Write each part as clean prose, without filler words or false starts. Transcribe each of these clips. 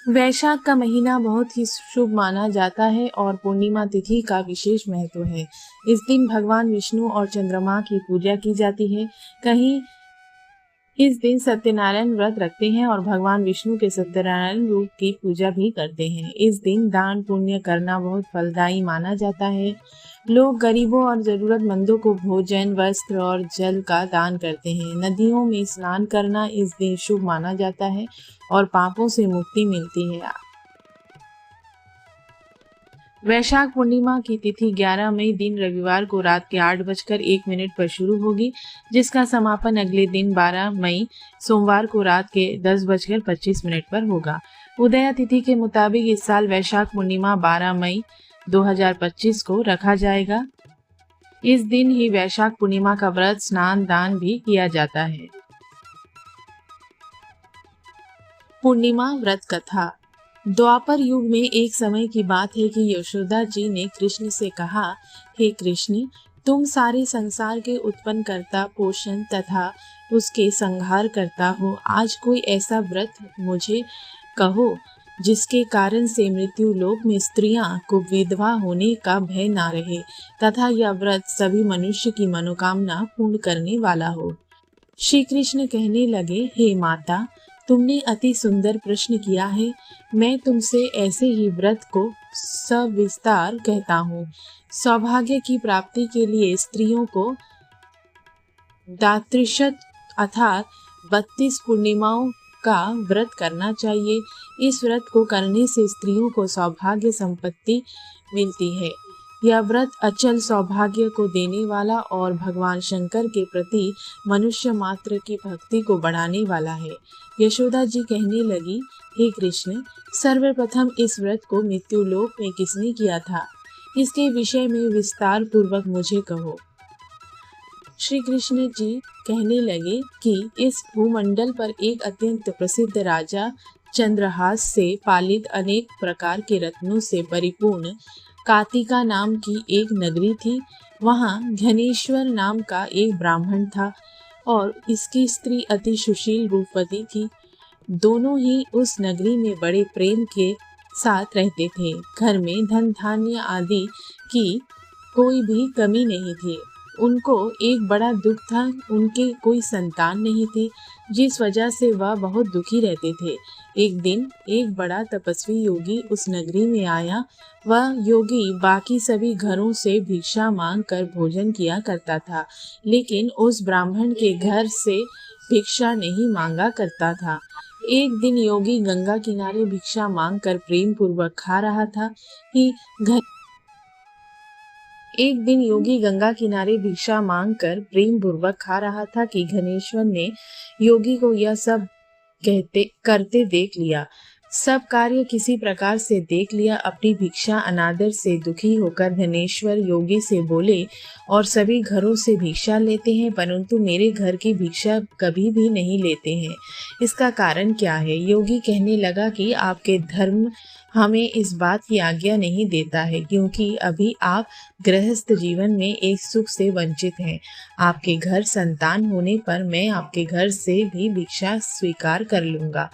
वैशाख का महीना बहुत ही शुभ माना जाता है और पूर्णिमा तिथि का विशेष महत्व है। इस दिन भगवान विष्णु और चंद्रमा की पूजा की जाती है। कहीं इस दिन सत्यनारायण व्रत रखते हैं और भगवान विष्णु के सत्यनारायण रूप की पूजा भी करते हैं। इस दिन दान पुण्य करना बहुत फलदायी माना जाता है। लोग गरीबों और जरूरतमंदों को भोजन, वस्त्र और जल का दान करते हैं। नदियों में स्नान करना इस दिन शुभ माना जाता है और पापों से मुक्ति मिलती है। वैशाख पूर्णिमा की तिथि 11 मई दिन रविवार को रात के 8:01 पर शुरू होगी, जिसका समापन अगले दिन 12 मई सोमवार को रात के 10:25 पर होगा। उदया तिथि के मुताबिक इस साल वैशाख पूर्णिमा 12 मई 2025 को रखा जाएगा। इस दिन ही वैशाख पूर्णिमा का व्रत, स्नान, दान भी किया जाता है। पूर्णिमा व्रत कथा। द्वापर युग में एक समय की बात है कि यशोदा जी ने कृष्ण से कहा, हे कृष्ण, तुम सारे संसार के उत्पन्न करता, पोषण तथा उसके संहार करता हो। आज कोई ऐसा व्रत मुझे कहो जिसके कारण से मृत्यु लोक में स्त्रियां को विधवा होने का भय ना रहे तथा यह व्रत सभी मनुष्य की मनोकामना पूर्ण करने वाला हो। श्री कृष्ण कहने लगे, हे माता, तुमने अति सुंदर प्रश्न किया है। मैं तुमसे ऐसे ही व्रत को सविस्तार कहता हूँ। सौभाग्य की प्राप्ति के लिए स्त्रियों को दात्रिशत अर्थात 32 पूर्णिमाओं का व्रत करना चाहिए। इस व्रत को करने से स्त्रियों को सौभाग्य संपत्ति मिलती है। यह व्रत अचल सौभाग्य को देने वाला और भगवान शंकर के प्रति मनुष्य मात्र की भक्ति को बढ़ाने वाला है। यशोदा जी कहने लगी, हे कृष्ण, सर्वप्रथम इस व्रत को मृत्युलोक में किसने किया था? इसके विषय में विस्तार पूर्वक मुझे कहो। श्री कृष्ण जी कहने लगे कि इस भूमंडल पर एक अत्यंत प्रसिद्ध राजा चंद्रहास से पालित अनेक प्रकार के रत्नों से परिपूर्ण कातिका नाम की एक नगरी थी। वहाँ घनेश्वर नाम का एक ब्राह्मण था और इसकी स्त्री अति सुशील रूपवती थी। दोनों ही उस नगरी में बड़े प्रेम के साथ रहते थे। घर में धन धान्य आदि की कोई भी कमी नहीं थी। उनको एक बड़ा दुख था, उनके कोई संतान नहीं थी, जिस वजह से वह बहुत दुखी रहते थे। एक दिन एक बड़ा तपस्वी योगी उस नगरी में आया। वह योगी बाकी सभी घरों से भिक्षा मांग कर भोजन किया करता था, लेकिन उस ब्राह्मण के घर से भिक्षा नहीं मांगा करता था। एक दिन योगी गंगा किनारे भिक्षा मांग कर प्रेम पूर्वक खा रहा था कि एक दिन योगी गंगा किनारे भिक्षा मांगकर प्रेम पूर्वक खा रहा था कि घनेश्वर ने योगी को यह सब करते देख लिया। सब कार्य किसी प्रकार से देख लिया। अपनी भिक्षा अनादर से दुखी होकर धनेश्वर योगी से बोले, और सभी घरों से भिक्षा लेते हैं परंतु मेरे घर की भिक्षा कभी भी नहीं लेते हैं। इसका कारण क्या है? योगी कहने लगा कि आपके धर्म हमें इस बात की आज्ञा नहीं देता है, क्योंकि अभी आप गृहस्थ जीवन में एक सुख से वंचित हैं। आपके घर संतान होने पर मैं आपके घर से भी भिक्षा स्वीकार कर लूंगा।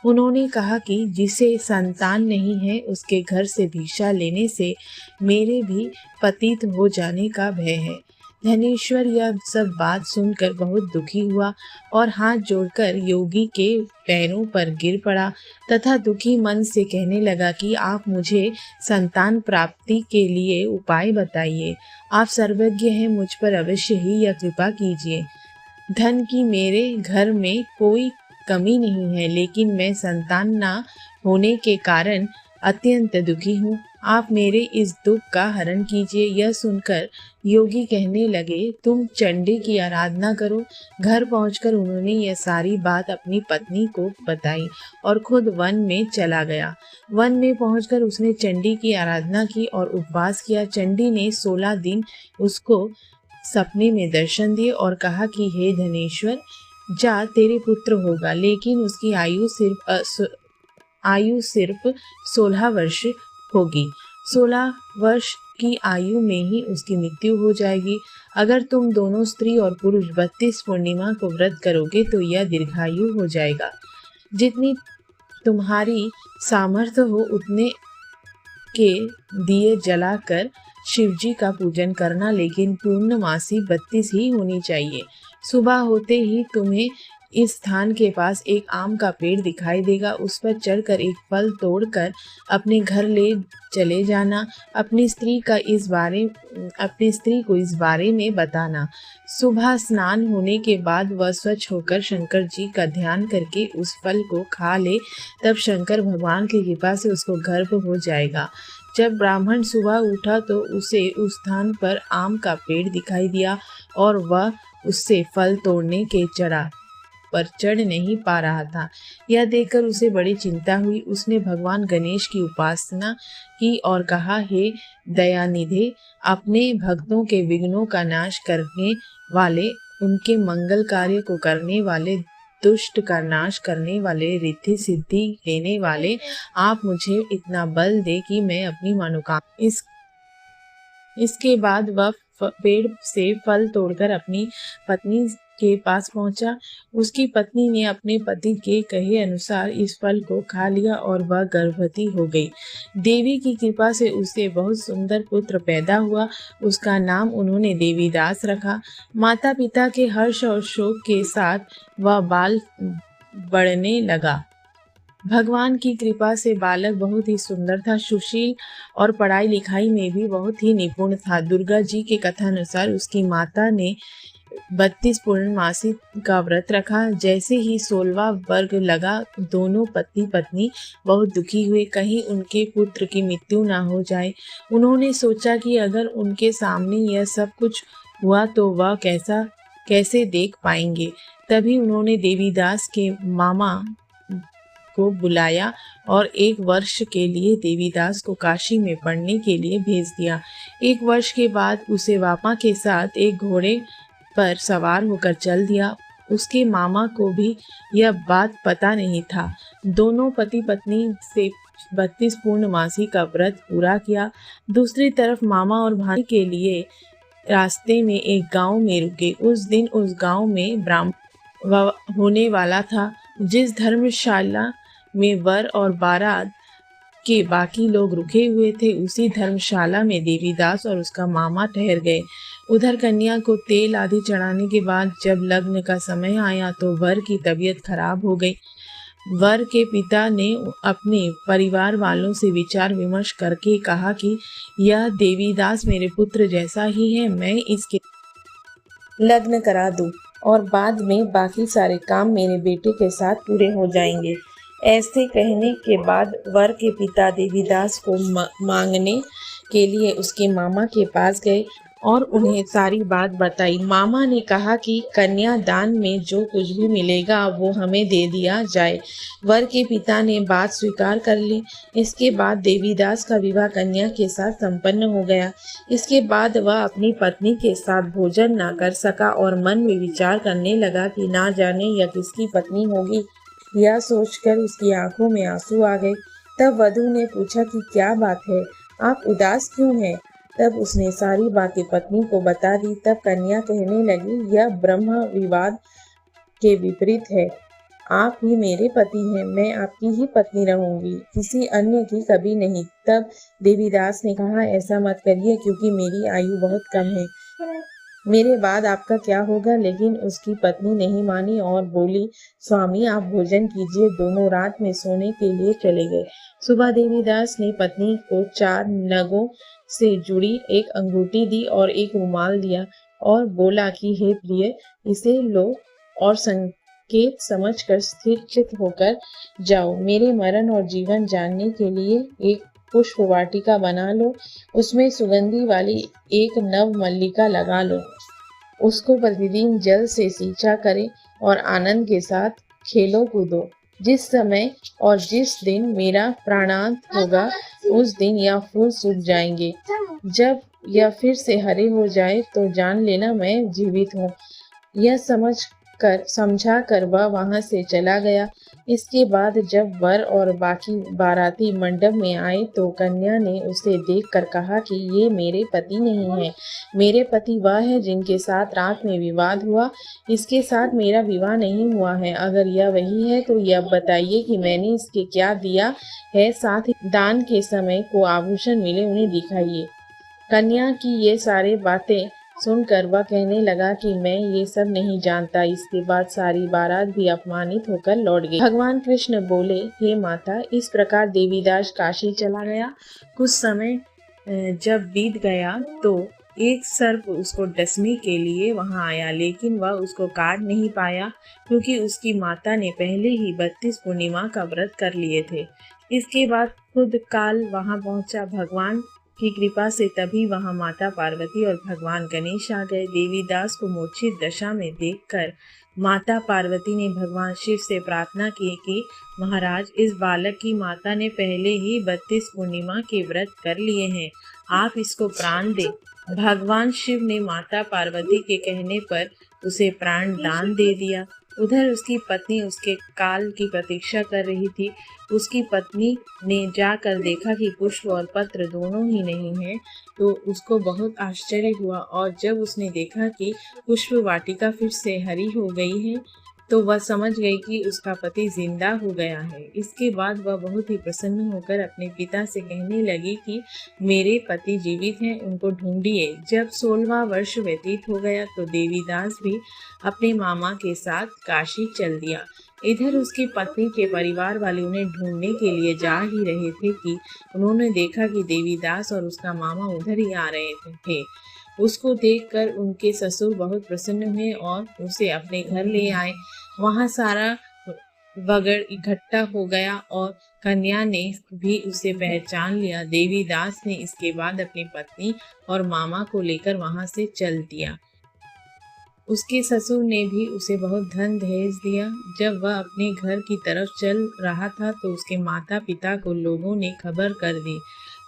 उन्होंने कहा कि जिसे संतान नहीं है उसके घर से भिक्षा लेने से मेरे भी पतित हो जाने का भय है। धनेश्वर यह सब बात सुनकर बहुत दुखी हुआ और हाथ जोड़कर योगी के पैरों पर गिर पड़ा तथा दुखी मन से कहने लगा कि आप मुझे संतान प्राप्ति के लिए उपाय बताइए। आप सर्वज्ञ हैं, मुझ पर अवश्य ही यह कृपा कीजिए। धन की मेरे घर में कोई कमी नहीं है, लेकिन मैं संतान ना होने के कारण अत्यंत दुखी हूँ। आप मेरे इस दुख का हरण कीजिए। यह सुनकर योगी कहने लगे, तुम चंडी की आराधना करो। घर पहुंचकर उन्होंने यह सारी बात अपनी पत्नी को बताई और खुद वन में चला गया। वन में पहुंचकर उसने चंडी की आराधना की और उपवास किया। चंडी ने 16 दिन उसको सपने में दर्शन दिए और कहा कि हे धनेश्वर, जा, तेरे पुत्र होगा, लेकिन उसकी आयु सिर्फ 16 वर्ष होगी। 16 वर्ष की आयु में ही उसकी मृत्यु हो जाएगी। अगर तुम दोनों स्त्री और पुरुष 32 पूर्णिमा को व्रत करोगे तो यह दीर्घायु हो जाएगा। जितनी तुम्हारी सामर्थ्य हो उतने के दिए जलाकर शिवजी का पूजन करना, लेकिन पूर्णमासी 32 ही होनी चाहिए। सुबह होते ही तुम्हें इस स्थान के पास एक आम का पेड़ दिखाई देगा, उस पर चढ़कर एक फल तोड़कर अपने घर ले चले जाना। अपनी स्त्री को इस बारे में बताना। सुबह स्नान होने के बाद वह स्वच्छ होकर शंकर जी का ध्यान करके उस फल को खा ले, तब शंकर भगवान की कृपा से उसको गर्भ हो जाएगा। जब ब्राह्मण सुबह उठा तो उसे उस स्थान पर आम का पेड़ दिखाई दिया और वह उससे फल तोड़ने के चढ़ नहीं पा रहा था। यह देखकर उसे बड़ी चिंता हुई। उसने भगवान गणेश की उपासना की और कहा, हे दयानिधे, अपने भक्तों के विघ्नों का नाश करने वाले, उनके मंगल कार्य को करने वाले, दुष्ट का नाश करने वाले, रिद्धि सिद्धि देने वाले, आप मुझे इतना बल दे कि मैं अपनी मनोकामना। इसके बाद वह पेड़ से फल तोड़कर अपनी पत्नी के पास पहुंचा। उसकी पत्नी ने अपने पति के कहे अनुसार इस फल को खा लिया और वह गर्भवती हो गई। देवी की कृपा से उसे बहुत सुंदर पुत्र पैदा हुआ। उसका नाम उन्होंने देवीदास रखा। माता पिता के हर्ष और शोक के साथ वह बाल बढ़ने लगा। भगवान की कृपा से बालक बहुत ही सुंदर था, सुशील और पढ़ाई लिखाई में भी बहुत ही निपुण था। दुर्गा जी के कथानुसार उसकी माता ने 32 पूर्णमासी का व्रत रखा। जैसे ही 16वां वर्ग लगा, दोनों पति पत्नी बहुत दुखी हुए, कहीं उनके पुत्र की मृत्यु ना हो जाए। उन्होंने सोचा कि अगर उनके सामने यह सब कुछ हुआ तो वह कैसे देख पाएंगे। तभी उन्होंने देवीदास के मामा को बुलाया और 1 वर्ष के लिए देवीदास को काशी में पढ़ने के लिए भेज दिया। 1 वर्ष के बाद उसे मामा के साथ एक घोड़े पर सवार होकर चल दिया। उसके मामा को भी यह बात पता नहीं था। दोनों पति पत्नी से 32 पूर्णमासी का व्रत पूरा किया। दूसरी तरफ मामा और भाई के लिए रास्ते में एक गांव में रुके। उस दिन उस गांव में ब्राह्मण होने वाला था। जिस धर्मशाला में वर और बारात के बाकी लोग रुके हुए थे, उसी धर्मशाला में देवीदास और उसका मामा ठहर गए। उधर कन्या को तेल आदि चढ़ाने के बाद जब लग्न का समय आया तो वर की तबीयत खराब हो गई। वर के पिता ने अपने परिवार वालों से विचार विमर्श करके कहा कि यह देवीदास मेरे पुत्र जैसा ही है, मैं इसके लग्न करा दूं और बाद में बाकी सारे काम मेरे बेटे के साथ पूरे हो जाएंगे। ऐसे कहने के बाद वर के पिता देवीदास को मांगने के लिए उसके मामा के पास गए और उन्हें सारी बात बताई। मामा ने कहा कि कन्यादान में जो कुछ भी मिलेगा वो हमें दे दिया जाए। वर के पिता ने बात स्वीकार कर ली। इसके बाद देवीदास का विवाह कन्या के साथ संपन्न हो गया। इसके बाद वह अपनी पत्नी के साथ भोजन ना कर सका और मन में विचार करने लगा कि ना जाने यह किसकी पत्नी होगी। यह सोचकर उसकी आंखों में आंसू आ गए। तब वधू ने पूछा कि क्या बात है, आप उदास क्यों हैं? तब उसने सारी बातें पत्नी को बता दी। तब कन्या कहने लगी, यह ब्रह्म विवाद के विपरीत है। आप ही मेरे पति हैं, मैं आपकी ही पत्नी रहूंगी, किसी अन्य की कभी नहीं। तब देवीदास ने कहा, ऐसा मत करिए क्योंकि मेरी आयु बहुत कम है, मेरे बाद आपका क्या होगा? लेकिन उसकी पत्नी नहीं मानी और बोली, स्वामी आप भोजन कीजिए। दोनों रात में सोने के लिए चले गए। सुबह देवीदास ने पत्नी को 4 नगों से जुड़ी एक अंगूठी दी और एक रुमाल दिया और बोला कि हे प्रिय, इसे लो और संकेत समझकर स्थिर चित्त होकर जाओ। मेरे मरण और जीवन जानने के लिए एक पुष्प वाटिका बना लो, उसमें सुगंधी वाली एक नव मल्लिका लगा लो, उसको प्रतिदिन जल से सींचा करें और आनंद के साथ खेलो कूदो। जिस समय और जिस दिन मेरा प्राणांत होगा उस दिन यह फूल सूख जाएंगे। जब यह फिर से हरे हो जाए तो जान लेना मैं जीवित हूँ। यह समझ कर समझा कर वह वहां से चला गया। इसके बाद जब वर और बाकी बाराती मंडप में आए तो कन्या ने उसे देखकर कहा कि ये मेरे पति नहीं है। मेरे पति वह है जिनके साथ रात में विवाद हुआ। इसके साथ मेरा विवाह नहीं हुआ है। अगर यह वही है तो यह बताइए कि मैंने इसके क्या दिया है, साथ ही दान के समय को आभूषण मिले उन्हें दिखाइए। कन्या की ये सारी बातें सुनकर वह कहने लगा कि मैं ये सब नहीं जानता। इसके बाद सारी बारात भी अपमानित होकर लौट गई। भगवान कृष्ण बोले, हे माता, इस प्रकार देवीदास काशी चला गया। कुछ समय जब बीत गया तो एक सर्प उसको डसने के लिए वहां आया, लेकिन वह उसको काट नहीं पाया क्योंकि उसकी माता ने पहले ही 32 पूर्णिमा का व्रत कर लिए थे। इसके बाद खुद काल वहां पहुंचा। भगवान की कृपा से तभी वहां माता पार्वती और भगवान गणेश आ गए। देवीदास को मूर्छित दशा में देखकर माता पार्वती ने भगवान शिव से प्रार्थना की कि महाराज, इस बालक की माता ने पहले ही 32 पूर्णिमा के व्रत कर लिए हैं, आप इसको प्राण दें। भगवान शिव ने माता पार्वती के कहने पर उसे प्राण दान दे दिया। उधर उसकी पत्नी उसके काल की प्रतीक्षा कर रही थी। उसकी पत्नी ने जाकर देखा कि पुष्प और पत्र दोनों ही नहीं हैं, तो उसको बहुत आश्चर्य हुआ और जब उसने देखा कि पुष्प वाटिका फिर से हरी हो गई है तो वह समझ गई कि उसका पति जिंदा हो गया है। इसके बाद वह बहुत ही प्रसन्न होकर अपने पिता से कहने लगी कि मेरे पति जीवित हैं, उनको ढूंढिए। जब 16वां वर्ष व्यतीत हो गया तो देवीदास भी अपने मामा के साथ काशी चल दिया। इधर उसकी पत्नी के परिवार वाले उन्हें ढूंढने के लिए जा ही रहे थे कि उन्होंने देखा कि देवीदास और उसका मामा उधर ही आ रहे थे। उसको देखकर उनके ससुर बहुत प्रसन्न हुए और उसे अपने घर ले आए। वहां सारा वगड़ इकट्ठा हो गया और कन्या ने भी उसे पहचान लिया। देवीदास ने इसके बाद अपनी पत्नी और मामा को लेकर वहां से चल दिया। उसके ससुर ने भी उसे बहुत धन दहेज दिया। जब वह अपने घर की तरफ चल रहा था तो उसके माता पिता को लोगों ने खबर कर दी,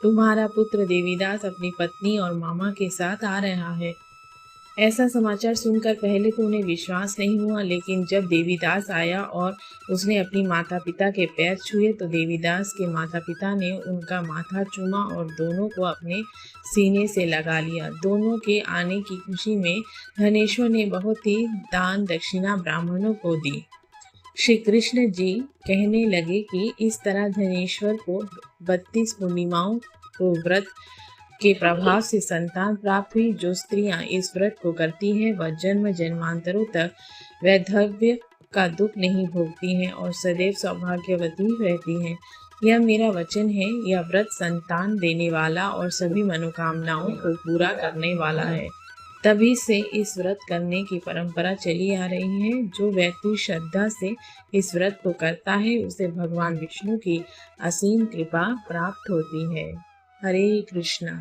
तुम्हारा पुत्र देवीदास अपनी पत्नी और मामा के साथ आ रहा है। ऐसा समाचार सुनकर पहले तो उन्हें विश्वास नहीं हुआ, लेकिन जब देवीदास आया और उसने अपनी माता पिता के पैर छुए तो देवीदास के माता पिता ने उनका माथा चूमा और दोनों को अपने सीने से लगा लिया। दोनों के आने की खुशी में धनेश्वर ने बहुत ही दान दक्षिणा ब्राह्मणों को दी। श्री कृष्ण जी कहने लगे कि इस तरह धनेश्वर को 32 पूर्णिमाओं को व्रत के प्रभाव से संतान प्राप्त हुई। जो स्त्रियां इस व्रत को करती हैं वह जन्म जन्मांतरों तक वैधव्य का दुख नहीं भोगती हैं और सदैव सौभाग्यवती रहती हैं। यह मेरा वचन है। यह व्रत संतान देने वाला और सभी मनोकामनाओं को पूरा करने वाला है। तभी से इस व्रत करने की परंपरा चली आ रही है। जो व्यक्ति श्रद्धा से इस व्रत को करता है उसे भगवान विष्णु की असीम कृपा प्राप्त होती है। हरे कृष्णा।